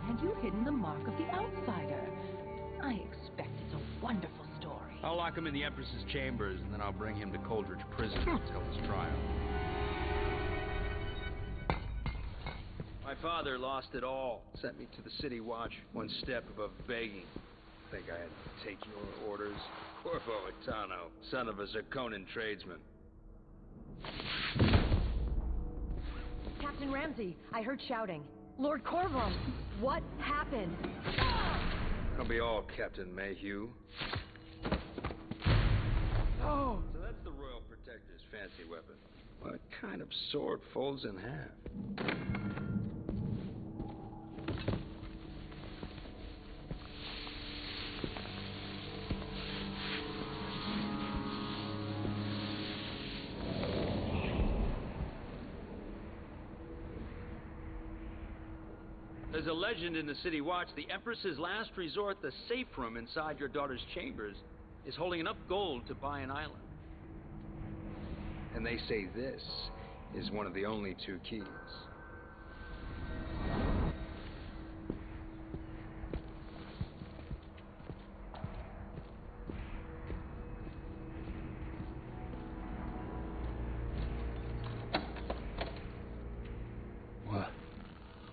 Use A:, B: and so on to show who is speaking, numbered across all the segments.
A: and you've hidden the mark of the outsider. I expect it's a wonderful story.
B: I'll lock him in the Empress's chambers, and then I'll bring him to Coldridge Prison until his trial. My father lost it all. Sent me to the City Watch, one step above begging. Think I had to take your orders? Corvo Atano, son of a Zirconan tradesman.
C: Captain Ramsey, I heard shouting. Lord Corvo, what happened?
B: That'll be all, Captain Mayhew.
C: Oh!
B: So that's the Royal Protector's fancy weapon. What kind of sword folds in half? There's a legend in the City Watch. The Empress's last resort, the safe room inside your daughter's chambers, is holding enough gold to buy an island. And they say this is one of the only 2 keys.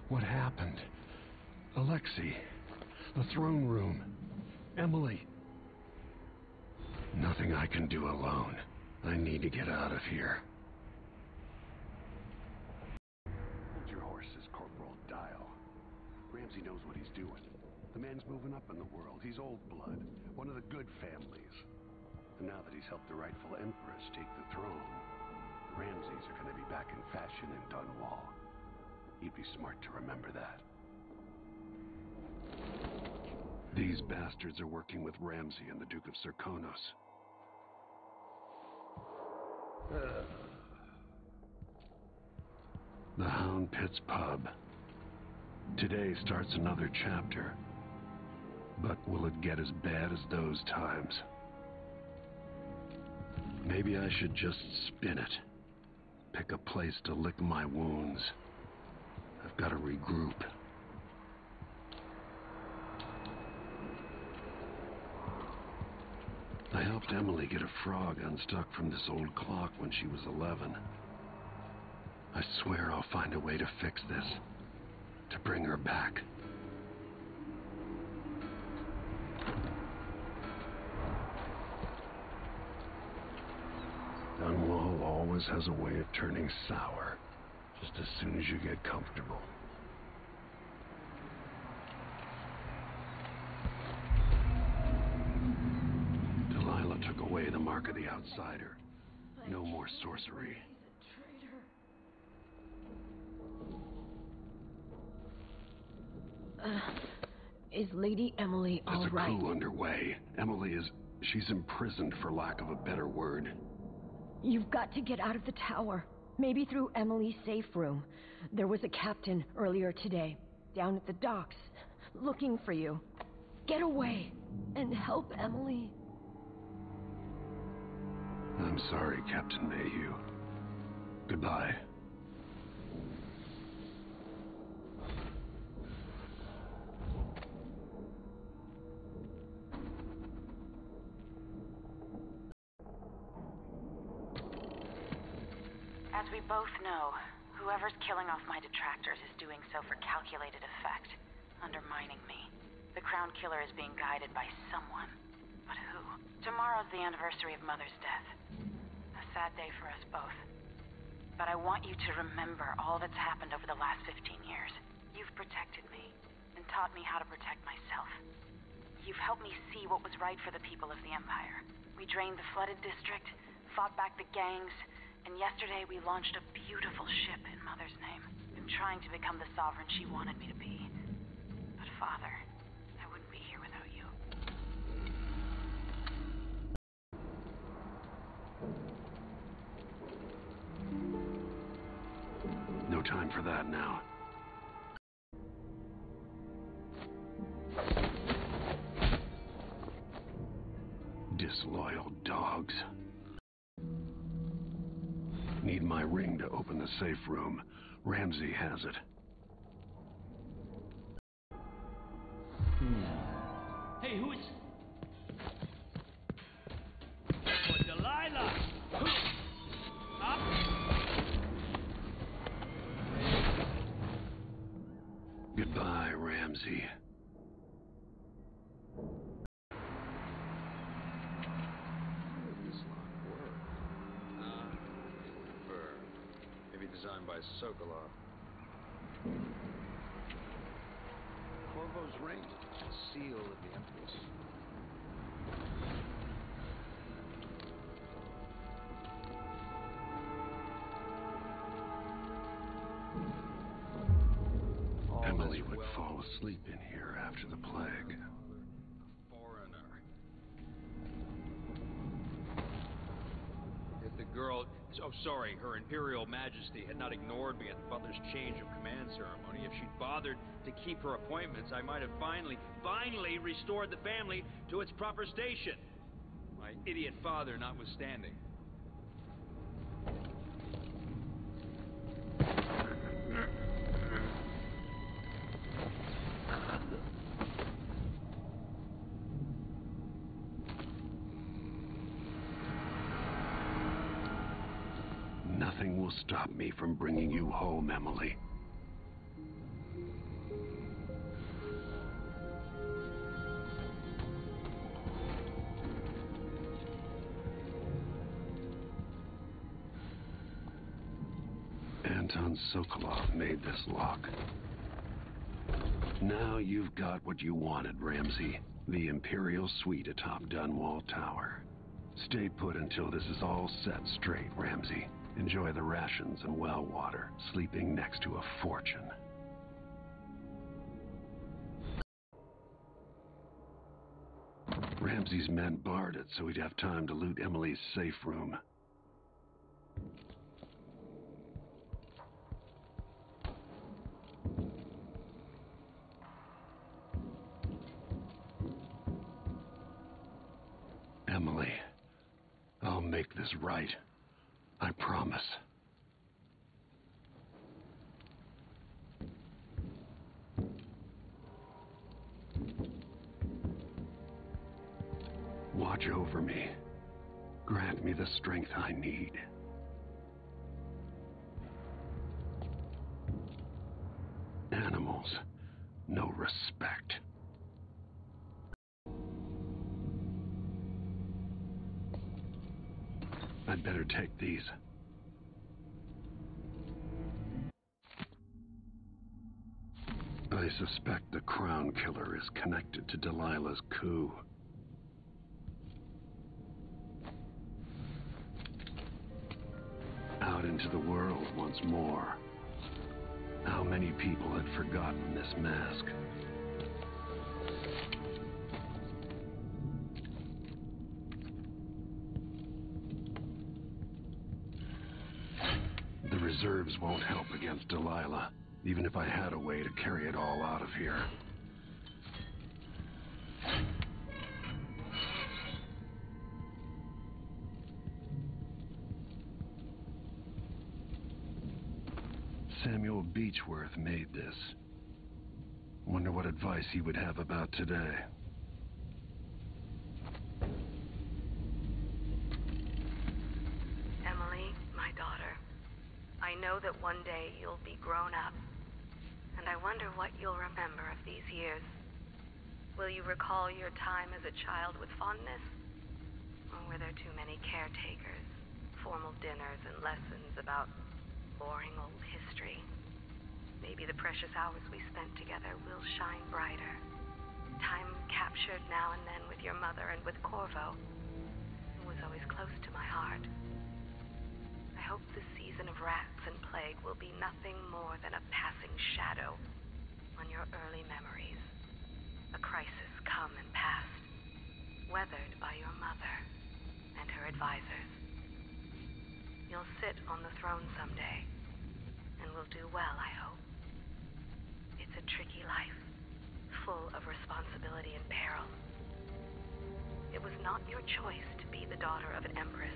D: What happened? Alexei, the throne room, Emily. Nothing I can do alone. I need to get out of here. Hold your horses, Corporal Dial. Ramsey knows what he's doing. The man's moving up in the world. He's old blood, one of the good families. And now that he's helped the rightful Empress take the throne, the Ramseys are going to be back in fashion in Dunwall. He'd be smart to remember that. These bastards are working with Ramsey and the Duke of Serkonos. The Hound Pits Pub. Today starts another chapter. But will it get as bad as those times? Maybe I should just spin it. Pick a place to lick my wounds. I've got to regroup. I helped Emily get a frog unstuck from this old clock when she was 11. I swear I'll find a way to fix this. To bring her back. Dunwall always has a way of turning sour, just as soon as you get comfortable. Delilah took away the mark of the outsider. No more sorcery.
C: Is Lady Emily all right?
D: There's a coup underway. She's imprisoned for lack of a better word.
C: You've got to get out of the tower. Maybe through Emily's safe room. There was a captain earlier today, down at the docks, looking for you. Get away and help Emily.
D: I'm sorry, Captain Mayhew. Goodbye.
E: As we both know, whoever's killing off my detractors is doing so for calculated effect, undermining me. The Crown Killer is being guided by someone. But who? Tomorrow's the anniversary of Mother's death. A sad day for us both. But I want you to remember all that's happened over the last 15 years. You've protected me, and taught me how to protect myself. You've helped me see what was right for the people of the Empire. We drained the flooded district, fought back the gangs, and yesterday we launched a beautiful ship in Mother's name. I'm trying to become the sovereign she wanted me to be. But Father, I wouldn't be here without you.
D: No time for that now. Disloyal dogs. Need my ring to open the safe room. Ramsey has it.
F: Hey, who is... For Delilah! Up!
D: Goodbye, Ramsey.
B: Designed by Sokolov. Corvo's ring, seal of the Empress.
D: Emily would fall asleep in here after the plague.
B: Foreigner. If the girl... Oh, sorry, Her Imperial Majesty had not ignored me at the butler's change of command ceremony. If she'd bothered to keep her appointments, I might have finally restored the family to its proper station. My idiot father notwithstanding.
D: Nothing will stop me from bringing you home, Emily. Anton Sokolov made this lock. Now you've got what you wanted, Ramsey. The Imperial Suite atop Dunwall Tower. Stay put until this is all set straight, Ramsey. Enjoy the rations and well water, sleeping next to a fortune. Ramsey's men barred it so he'd have time to loot Emily's safe room. Emily, I'll make this right. I promise. Watch over me. Grant me the strength I need. Animals, no respect. I'd better take these. I suspect the Crown Killer is connected to Delilah's coup. Out into the world once more. How many people had forgotten this mask? The reserves won't help against Delilah, even if I had a way to carry it all out of here. Samuel Beechworth made this. Wonder what advice he would have about today.
G: Emily, my daughter, I know that one day you'll be grown up, and I wonder what you'll remember of these years. Will you recall your time as a child with fondness? Or were there too many caretakers, formal dinners, and lessons about boring old history? Maybe the precious hours we spent together will shine brighter. Time captured now and then with your mother and with Corvo, who was always close to my heart. I hope this season of rats and plague will be nothing more than a passing shadow on your early memories. A crisis come and past, weathered by your mother and her advisors. You'll sit on the throne someday, and will do well, I hope. It's a tricky life, full of responsibility and peril. It was not your choice to be the daughter of an empress,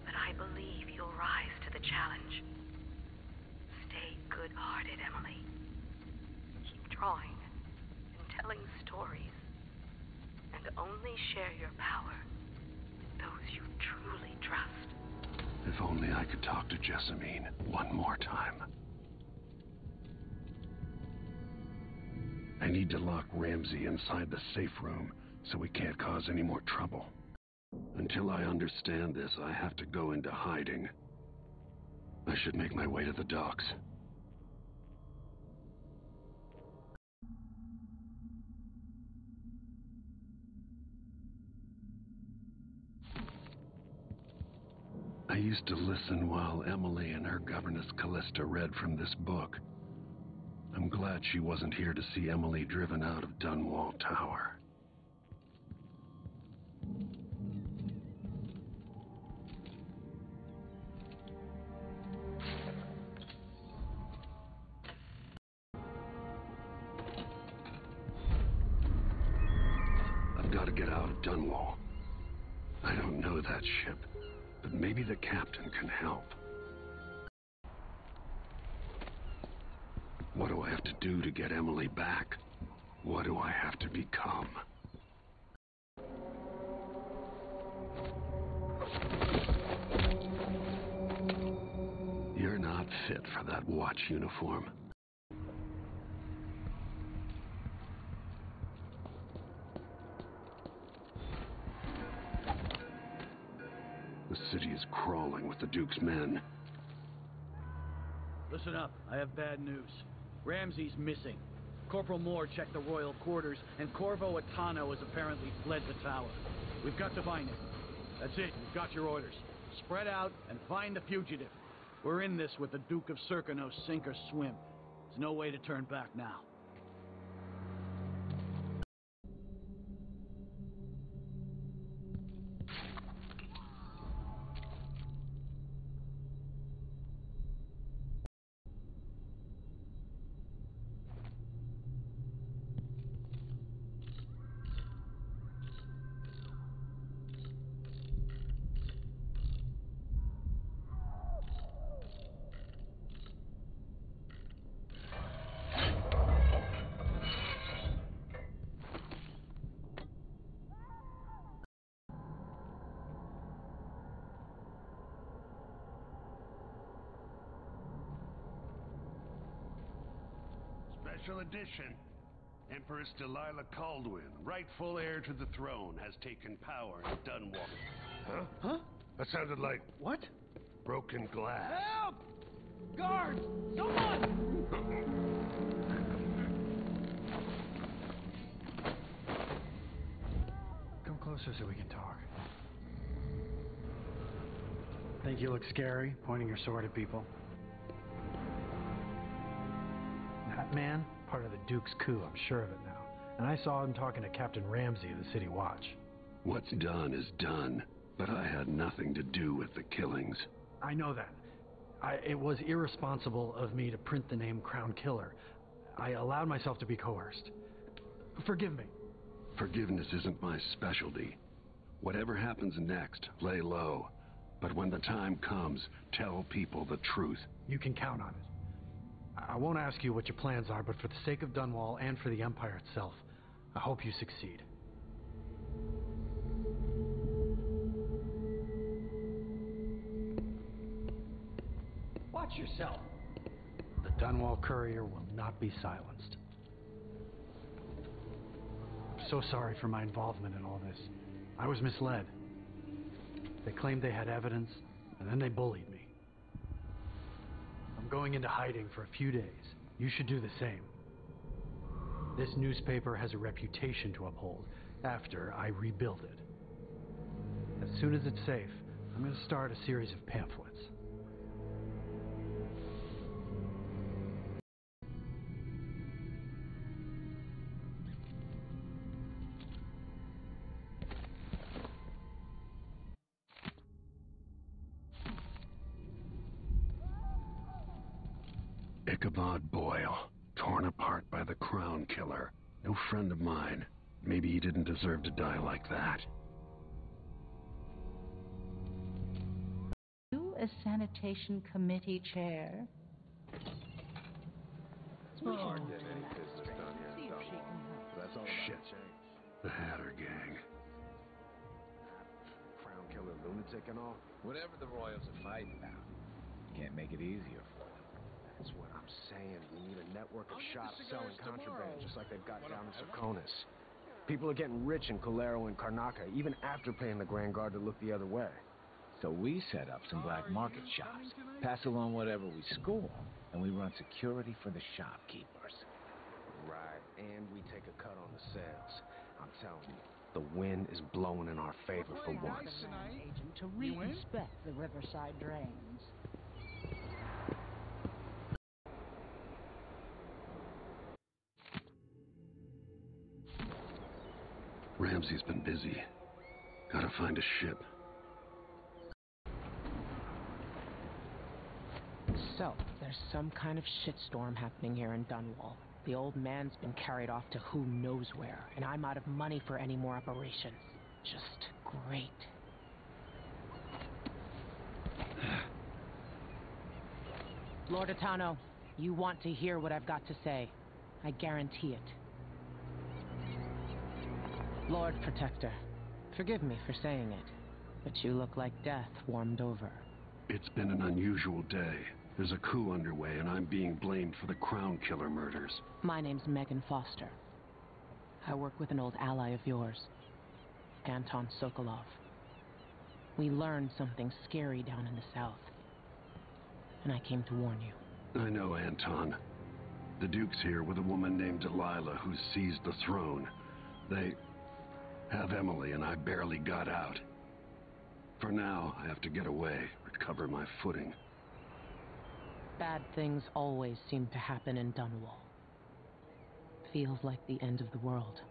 G: but I believe you'll rise to the challenge. Stay good-hearted, Emily. Keep drawing until telling stories. And only share your power those you truly trust.
D: If only I could talk to Jessamine one more time. I need to lock Ramsey inside the safe room so we can't cause any more trouble. Until I understand this, I have to go into hiding. I should make my way to the docks. I used to listen while Emily and her governess Callista read from this book. I'm glad she wasn't here to see Emily driven out of Dunwall Tower. I've got to get out of Dunwall. I don't know that ship, but maybe the captain can help. What do I have to do to get Emily back? What do I have to become? You're not fit for that watch uniform. The city is crawling with the Duke's men.
F: Listen up, I have bad news. Ramsey's missing. Corporal Moore checked the royal quarters, and Corvo Atano has apparently fled the tower. We've got to find him. That's it, you've got your orders. Spread out and find the fugitive. We're in this with the Duke of Circano, sink or swim. There's no way to turn back now.
D: Special edition. Empress Delilah Caldwin, rightful heir to the throne, has taken power in Dunwall.
F: Huh?
D: That sounded like
F: What?
D: broken glass.
F: Help! Guards! Someone!
H: Come closer so we can talk. Think you look scary, pointing your sword at people? That man, part of the Duke's coup, I'm sure of it now. And I saw him talking to Captain Ramsey of the City Watch.
D: What's done is done, but I had nothing to do with the killings.
H: I know that. It was irresponsible of me to print the name Crown Killer. I allowed myself to be coerced. Forgive me.
D: Forgiveness isn't my specialty. Whatever happens next, lay low. But when the time comes, tell people the truth.
H: You can count on it. I won't ask you what your plans are, but for the sake of Dunwall and for the Empire itself, I hope you succeed.
F: Watch yourself.
H: The Dunwall courier will not be silenced. I'm so sorry for my involvement in all this. I was misled. They claimed they had evidence, and then they bullied me. I'm going into hiding for a few days. You should do the same. This newspaper has a reputation to uphold after I rebuild it. As soon as it's safe, I'm going to start a series of pamphlets.
D: Ichabod Boyle, torn apart by the Crown Killer. No friend of mine. Maybe he didn't deserve to die like that.
A: You a sanitation committee chair?
I: It's not hard getting any business done here, Dunwall. That's all
D: shit. The Hatter gang.
I: Crown killer lunatic and all?
J: Whatever the Royals are fighting about, can't make it easier for them.
I: That's what I'm saying. We need a network of shops selling contraband, just like they've got down in Serconis. People are getting rich in Calero and Karnaca, even after paying the Grand Guard to look the other way.
J: So we set up some black market shops, pass along whatever we score, and we run security for the shopkeepers.
I: Right, and we take a cut on the sales. I'm telling you, the wind is blowing in our favor for once.
A: Agent to re-inspect the riverside drains.
D: Ramsey's been busy. Gotta find a ship.
K: So, there's some kind of shitstorm happening here in Dunwall. The old man's been carried off to who knows where, and I'm out of money for any more operations. Just great. Lord Atano, you want to hear what I've got to say. I guarantee it. Lord Protector, forgive me for saying it, but you look like death warmed over.
D: It's been an unusual day. There's a coup underway, and I'm being blamed for the Crown Killer murders.
K: My name's Megan Foster. I work with an old ally of yours, Anton Sokolov. We learned something scary down in the south, and I came to warn you.
D: I know Anton. The Duke's here with a woman named Delilah who's seized the throne. They have Emily, and I barely got out. For now, I have to get away, recover my footing.
K: Bad things always seem to happen in Dunwall. Feels like the end of the world.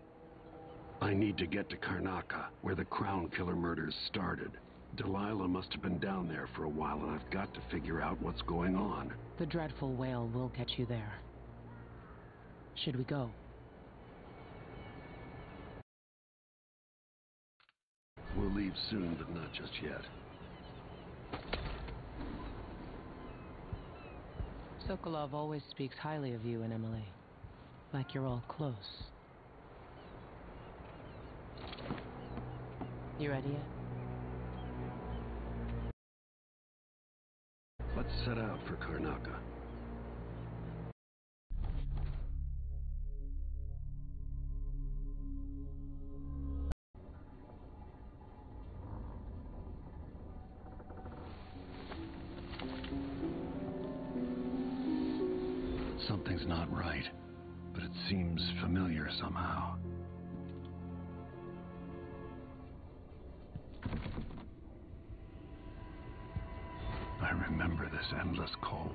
D: I need to get to Karnaca, where the Crown Killer murders started. Delilah must have been down there for a while, and I've got to figure out what's going on.
K: The dreadful whale will get you there. Should we go?
D: We'll leave soon, but not just yet.
K: Sokolov always speaks highly of you and Emily. Like you're all close. You ready yet?
D: Let's set out for Karnaca. Something's not right, but it seems familiar somehow. I remember this endless cold.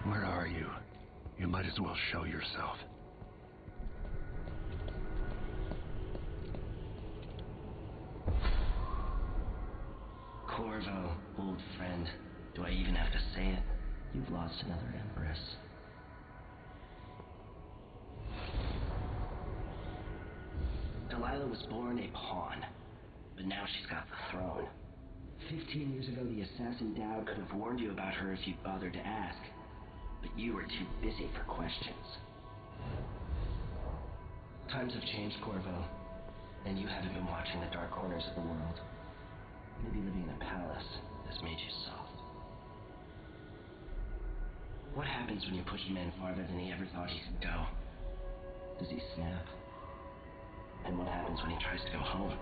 D: Where are you? You might as well show yourself.
L: Corvo, old friend. Do I even have to say it? You've lost another empress. Delilah was born a pawn, but now she's got the throne. 15 years ago, the assassin Dowd could have warned you about her if you'd bothered to ask, but you were too busy for questions. Times have changed, Corvo, and you haven't been watching the dark corners of the world. Maybe living in a palace has made you soft. What happens when you push a man farther than he ever thought he could go? Does he snap? And what happens when he tries to go home?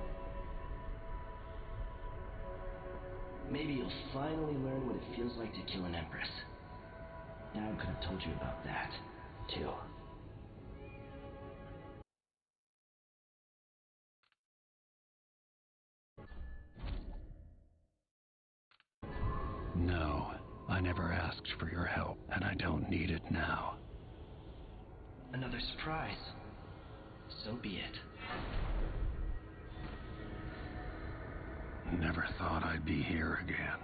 L: Maybe you'll finally learn what it feels like to kill an empress. Dowd could have told you about that, too.
D: No, I never asked for your help, and I don't need it now.
L: Another surprise. So be it.
D: Never thought I'd be here again.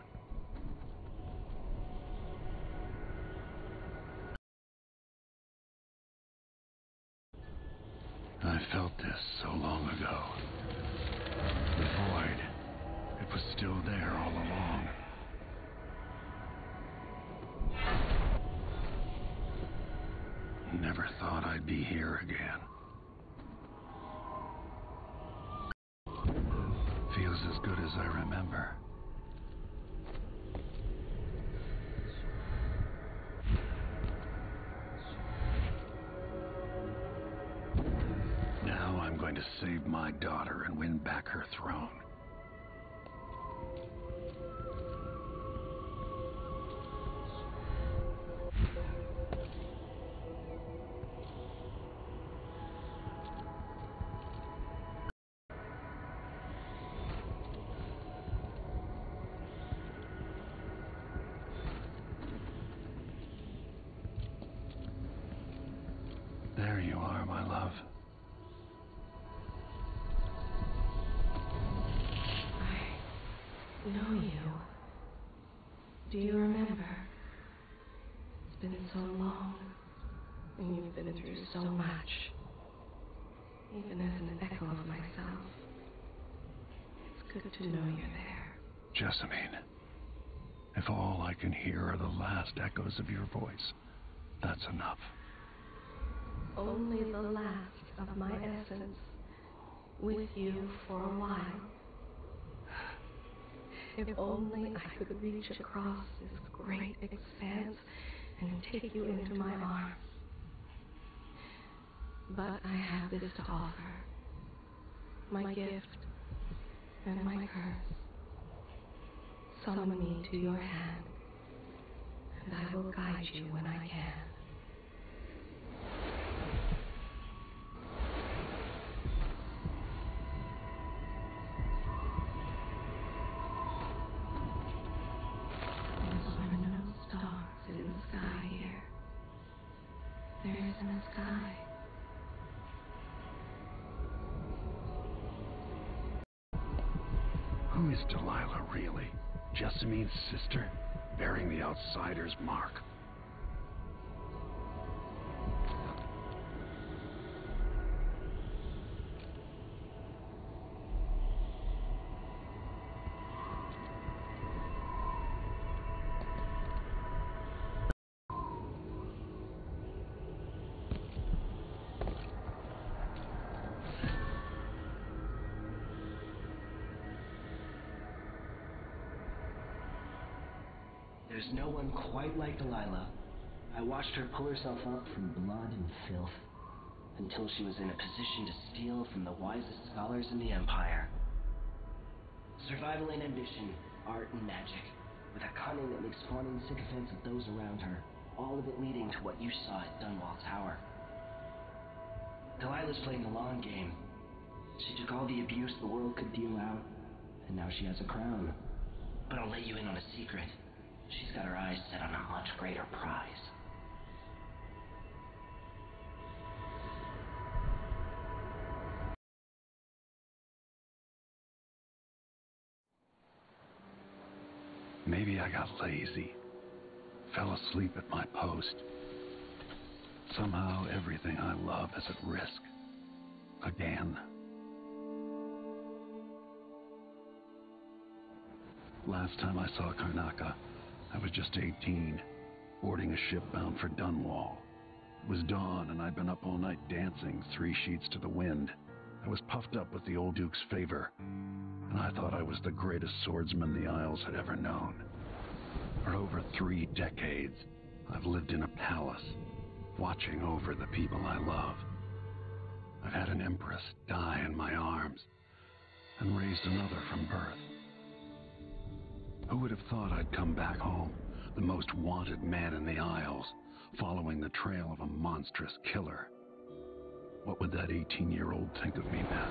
D: I felt this so long ago. The void. It was still there all along. Never thought I'd be here again. Feels as good as I remember. Now I'm going to save my daughter and win back her throne. There you are, my love.
C: I know you. Do you remember? It's been so long, and you've been through so much. Even as an echo of myself. It's good to know you're there.
D: Jessamine, if all I can hear are the last echoes of your voice, that's enough.
C: Only the last of my essence, with you for a while. If only I could reach across this great expanse and take you into my arms. But I have this to offer. My gift and my curse. Summon me to your hand, and I will guide you when I can.
D: Who is Delilah really? Jessamine's sister, bearing the outsider's mark.
L: There's no one quite like Delilah. I watched her pull herself up from blood and filth until she was in a position to steal from the wisest scholars in the Empire. Survival and ambition, art and magic, with a cunning that makes fawning sycophants of those around her, all of it leading to what you saw at Dunwall Tower. Delilah's playing the long game. She took all the abuse the world could deal out, and now she has a crown. But I'll let you in on a secret. She's got her eyes set on a much greater prize.
D: Maybe I got lazy. Fell asleep at my post. Somehow everything I love is at risk. Again. Last time I saw Karnaca, I was just 18, boarding a ship bound for Dunwall. It was dawn, and I'd been up all night dancing, 3 sheets to the wind. I was puffed up with the old Duke's favor, and I thought I was the greatest swordsman the Isles had ever known. For over 3 decades, I've lived in a palace, watching over the people I love. I've had an empress die in my arms, and raised another from birth. Who would have thought I'd come back home, the most wanted man in the Isles, following the trail of a monstrous killer? What would that 18-year-old think of me now?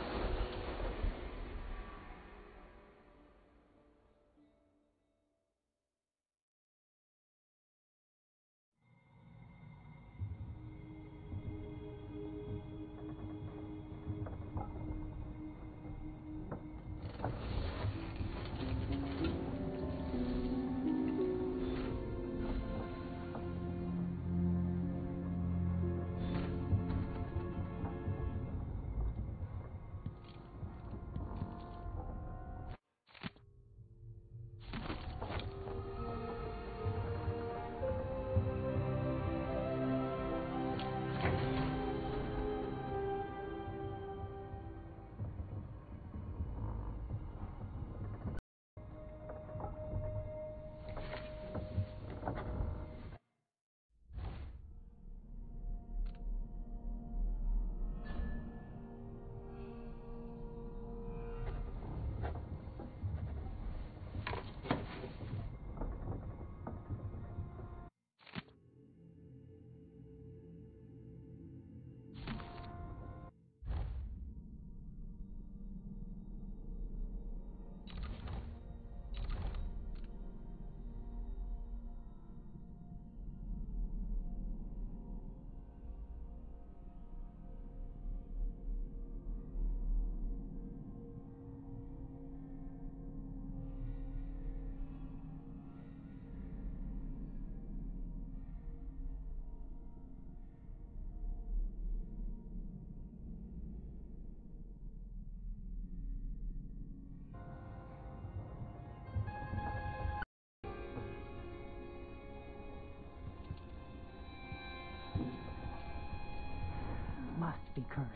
K: be cursed.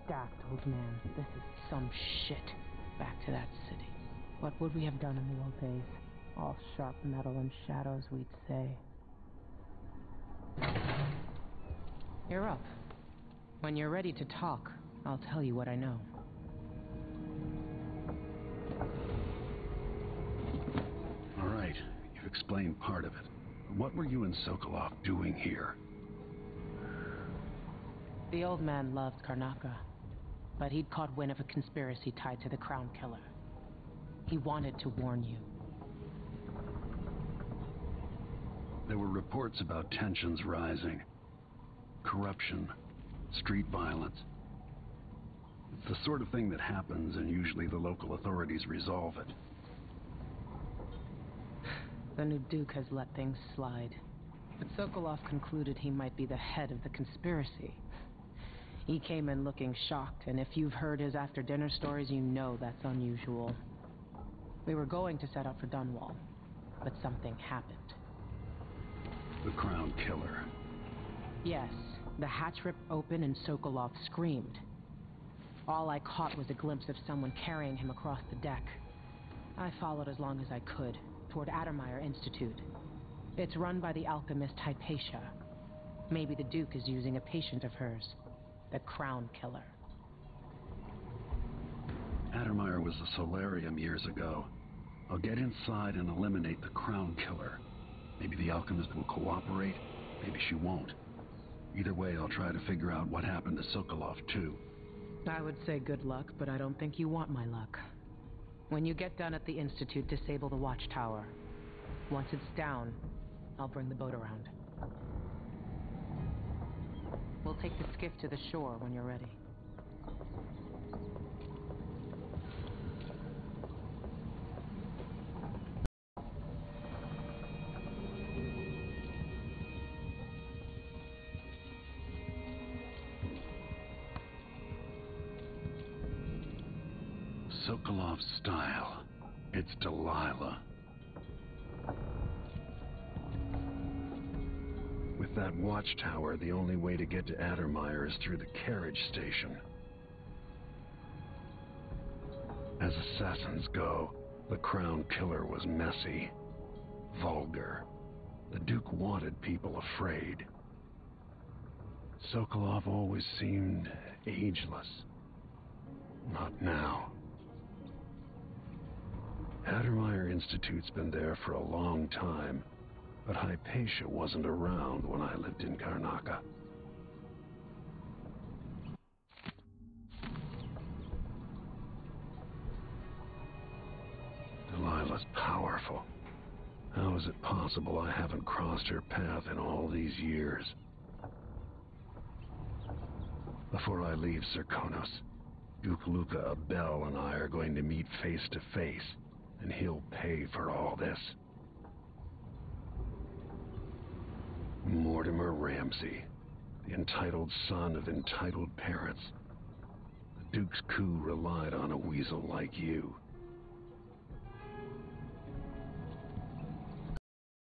K: Daft old man, this is some shit. Back to that city. What would we have done in the old days? All sharp metal and shadows, we'd say. You're up. When you're ready to talk, I'll tell you what I know.
D: All right, you've explained part of it. What were you and Sokolov doing here?
K: The old man loved Karnaka, but he'd caught wind of a conspiracy tied to the Crown Killer. He wanted to warn you.
D: There were reports about tensions rising. Corruption, street violence. It's the sort of thing that happens, and usually the local authorities resolve it.
K: The new Duke has let things slide, but Sokolov concluded he might be the head of the conspiracy. He came in looking shocked, and if you've heard his after-dinner stories, you know that's unusual. We were going to set out for Dunwall, but something happened.
D: The Crown Killer.
K: Yes, the hatch ripped open and Sokolov screamed. All I caught was a glimpse of someone carrying him across the deck. I followed as long as I could, toward Addermeyer Institute. It's run by the alchemist Hypatia. Maybe the Duke is using a patient of hers, the Crown Killer.
D: Addermeyer was a solarium years ago. I'll get inside and eliminate the Crown Killer. Maybe the alchemist will cooperate, maybe she won't. Either way, I'll try to figure out what happened to Sokolov, too.
K: I would say good luck, but I don't think you want my luck. When you get done at the Institute, disable the watchtower. Once it's down, I'll bring the boat around. We'll take the skiff to the shore when you're ready.
D: Sokolov's style. It's Delilah. With that watchtower, the only way to get to Addermeyer is through the carriage station. As assassins go, the Crown Killer was messy, vulgar. The Duke wanted people afraid. Sokolov always seemed ageless. Not now. Addermeyer Institute's been there for a long time, but Hypatia wasn't around when I lived in Karnaka. Delilah's powerful. How is it possible I haven't crossed her path in all these years? Before I leave Serkonos, Duke Luca Abel and I are going to meet face to face, and he'll pay for all this. Mortimer Ramsey, the entitled son of entitled parents. The Duke's coup relied on a weasel like you.